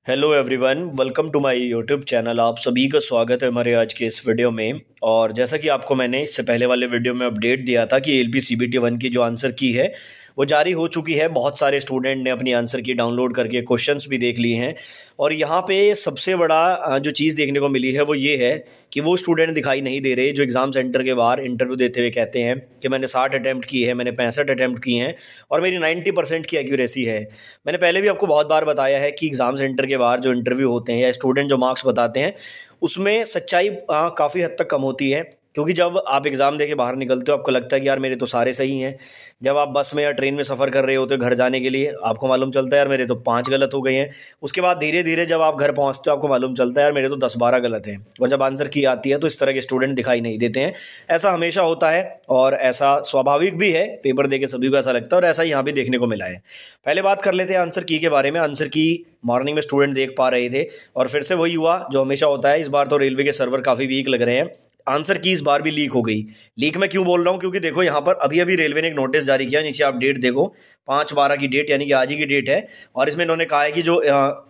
Hello everyone, welcome to my YouTube channel. आप सभी का स्वागत है हमारे आज के इस वीडियो में। और जैसा कि आपको मैंने इससे पहले वाले वीडियो में अपडेट दिया था कि एलपी सीबीटी 1 की जो आंसर की है वो जारी हो चुकी है। बहुत सारे स्टूडेंट ने अपनी आंसर की डाउनलोड करके क्वेश्चंस भी देख लिए हैं। और यहाँ पे सबसे बड़ा जो चीज़ देखने को मिली है वो ये है कि वो स्टूडेंट दिखाई नहीं दे रहे जो एग्ज़ाम सेंटर के बाहर इंटरव्यू देते हुए कहते हैं कि मैंने 60 अटैम्प्ट की है, मैंने 65 अटैम्प्ट की हैं और मेरी 90% की एक्यूरेसी है। मैंने पहले भी आपको बहुत बार बताया है कि एग्ज़ाम सेंटर के बाहर जो इंटरव्यू होते हैं या स्टूडेंट जो मार्क्स बताते हैं उसमें सच्चाई काफ़ी हद तक कम होती है। क्योंकि जब आप एग्ज़ाम दे के बाहर निकलते हो आपको लगता है कि यार मेरे तो सारे सही हैं। जब आप बस में या ट्रेन में सफ़र कर रहे होते हो घर जाने के लिए, आपको मालूम चलता है यार मेरे तो 5 गलत हो गए हैं। उसके बाद धीरे धीरे जब आप घर पहुंचते हो आपको मालूम चलता है यार मेरे तो 10-12 गलत हैं। और जब आंसर की आती है तो इस तरह के स्टूडेंट दिखाई नहीं देते हैं। ऐसा हमेशा होता है और ऐसा स्वाभाविक भी है, पेपर दे के सभी को ऐसा लगता है और ऐसा यहाँ भी देखने को मिला है। पहले बात कर लेते हैं आंसर की के बारे में। आंसर की मॉर्निंग में स्टूडेंट देख पा रहे थे और फिर से वही हुआ जो हमेशा होता है। इस बार तो रेलवे के सर्वर काफ़ी वीक लग रहे हैं। आंसर की इस बार भी लीक हो गई। लीक मैं क्यों बोल रहा हूँ, क्योंकि देखो यहाँ पर अभी अभी रेलवे ने एक नोटिस जारी किया, नीचे आप डेट देखो 5/12 की डेट यानी कि आज ही की डेट है। और इसमें इन्होंने कहा है कि जो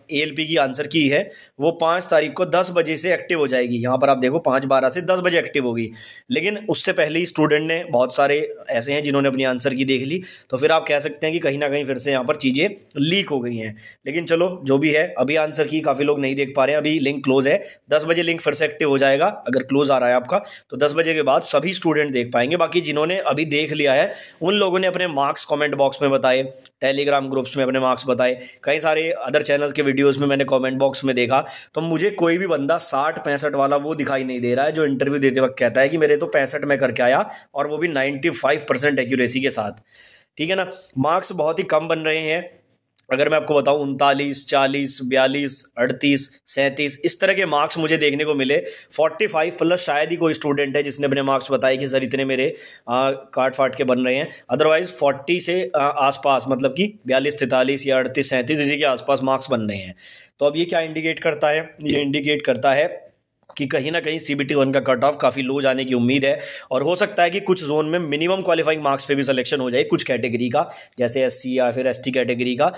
एएलपी की आंसर की है वो 5 तारीख को 10 बजे से एक्टिव हो जाएगी। यहाँ पर आप देखो 5/12 से 10 बजे एक्टिव होगी। लेकिन उससे पहले ही स्टूडेंट ने, बहुत सारे ऐसे हैं जिन्होंने अपनी आंसर की देख ली, तो फिर आप कह सकते हैं कि कहीं ना कहीं फिर से यहाँ पर चीज़ें लीक हो गई हैं। लेकिन चलो जो भी है, अभी आंसर की काफ़ी लोग नहीं देख पा रहे हैं, अभी लिंक क्लोज है। 10 बजे लिंक फिर से एक्टिव हो जाएगा। अगर क्लोज आ रहा है आपका तो 10 बजे के बाद सभी स्टूडेंट देख पाएंगे। बाकी जिन्होंने अभी देख लिया है उन लोगों ने अपने मार्क्स कमेंट बॉक्स में बताए, टेलीग्राम ग्रुप्स में अपने मार्क्स बताए, कई सारे अदर चैनल्स के वीडियोस में मैंने कमेंट बॉक्स में देखा तो मुझे कोई भी बंदा 60-65 वाला वो दिखाई नहीं दे रहा है जो इंटरव्यू देते वक्त कहता है कि मेरे तो 65 में करके आया और वो भी 95% एक्यूरेसी के साथ। ठीक है ना। मार्क्स बहुत ही कम बन रहे हैं। अगर मैं आपको बताऊं 39, 40, 42, 38, 37 इस तरह के मार्क्स मुझे देखने को मिले। 45 प्लस शायद ही कोई स्टूडेंट है जिसने अपने मार्क्स बताए कि सर इतने मेरे काट फाट के बन रहे हैं। अदरवाइज 40 से आसपास, मतलब कि 42, 43 या 38, 37 इसी के आसपास मार्क्स बन रहे हैं। तो अब ये क्या इंडिकेट करता है? ये इंडिकेट करता है कि कहीं ना कहीं सीबीटी 1 का कट ऑफ काफ़ी लो जाने की उम्मीद है। और हो सकता है कि कुछ जोन में मिनिमम क्वालिफाइंग मार्क्स पे भी सिलेक्शन हो जाए, कुछ कैटेगरी का, जैसे एससी या फिर एसटी कैटेगरी का।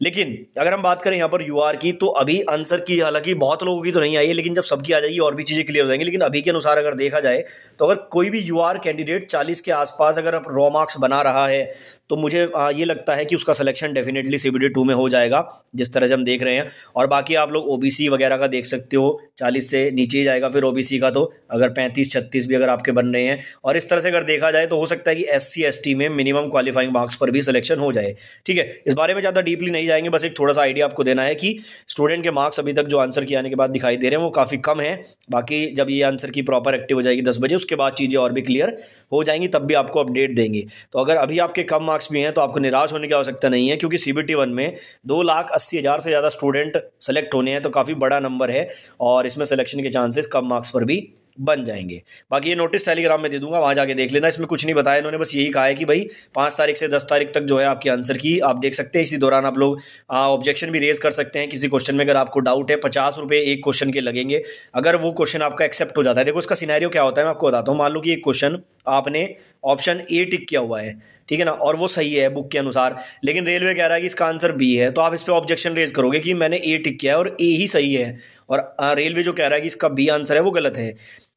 लेकिन अगर हम बात करें यहाँ पर यूआर की, तो अभी आंसर की हालांकि बहुत लोगों की तो नहीं आई है, लेकिन जब सबकी आ जाएगी और भी चीज़ें क्लियर हो जाएंगी। लेकिन अभी के अनुसार अगर देखा जाए तो अगर कोई भी यूआर कैंडिडेट 40 के आसपास अगर रॉ मार्क्स बना रहा है तो मुझे ये लगता है कि उसका सिलेक्शन डेफिनेटली सीबीटी 2 में हो जाएगा, जिस तरह से हम देख रहे हैं। और बाकी आप लोग ओबीसी वगैरह का देख सकते हो, 40 से नीचे ही जाएगा फिर ओबीसी का। तो अगर 35-36 भी अगर आपके बन रहे हैं, और इस तरह से अगर देखा जाए तो हो सकता है कि एससी एसटी में मिनिमम क्वालिफाइंग मार्क्स पर भी सिलेक्शन हो जाए। ठीक है, इस बारे में ज़्यादा डीपली नहीं जाएंगे, बस एक थोड़ा सा आइडिया आपको देना है कि स्टूडेंट के मार्क्स अभी तक जो आंसर किए आने के बाद दिखाई दे रहे हैं वो काफ़ी कम है। बाकी जब ये आंसर की प्रॉपर एक्टिव हो जाएगी 10 बजे, उसके बाद चीज़ें और भी क्लियर हो जाएंगी, तब भी आपको अपडेट देंगे। तो अगर अभी आपके कम मार्क्स भी हैं तो आपको निराश होने की आवश्यकता नहीं है, क्योंकि सीबीटी 1 में 2,80,000 से ज़्यादा स्टूडेंट सेलेक्ट होने हैं, तो काफ़ी बड़ा नंबर है और इसमें सिलेक्शन के चांसेस कम मार्क्स पर भी बन जाएंगे। बाकी ये नोटिस टेलीग्राम में दे दूंगा, वहां जाके देख लेना। इसमें कुछ नहीं बताया इन्होंने, बस यही कहा है कि भाई 5 तारीख से 10 तारीख तक जो है आपकी आंसर की आप देख सकते हैं। इसी दौरान आप लोग ऑब्जेक्शन भी रेज कर सकते हैं किसी क्वेश्चन में। अगर आपको डाउट है, 50 रुपये एक क्वेश्चन के लगेंगे अगर वो क्वेश्चन आपका एक्सेप्ट हो जाता है। देखो उसका सिनेरियो क्या होता है मैं आपको बताता हूँ। मान लो कि एक क्वेश्चन आपने ऑप्शन ए टिक किया हुआ है, ठीक है ना, और वो सही है बुक के अनुसार, लेकिन रेलवे कह रहा है कि इसका आंसर बी है, तो आप इस पर ऑब्जेक्शन रेज करोगे कि मैंने ए टिक किया है और ए ही सही है, और रेलवे जो कह रहा है कि इसका बी आंसर है वो गलत है।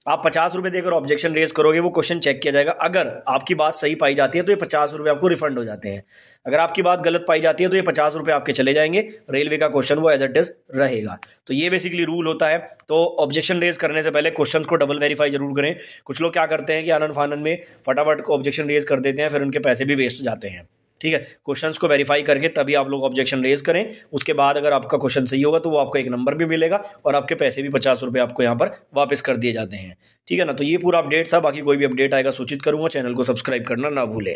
आप 50 रुपये देकर ऑब्जेक्शन रेज करोगे, वो क्वेश्चन चेक किया जाएगा। अगर आपकी बात सही पाई जाती है तो ये 50 रुपये आपको रिफंड हो जाते हैं। अगर आपकी बात गलत पाई जाती है तो ये 50 रुपये आपके चले जाएंगे, रेलवे का क्वेश्चन वो एज इट इज रहेगा। तो ये बेसिकली रूल होता है। तो ऑब्जेक्शन रेज करने से पहले क्वेश्चन को डबल वेरीफाई जरूर करें। कुछ लोग क्या करते हैं कि आनंद फानन में फटाफट ऑब्जेक्शन रेज कर देते हैं, फिर उनके पैसे भी वेस्ट जाते हैं। ठीक है, क्वेश्चंस को वेरीफाई करके तभी आप लोग ऑब्जेक्शन रेज करें। उसके बाद अगर आपका क्वेश्चन सही होगा तो वो आपको एक नंबर भी मिलेगा और आपके पैसे भी 50 रुपये आपको यहाँ पर वापस कर दिए जाते हैं। ठीक है ना। तो ये पूरा अपडेट था, बाकी कोई भी अपडेट आएगा सूचित करूंगा। चैनल को सब्सक्राइब करना ना भूलें।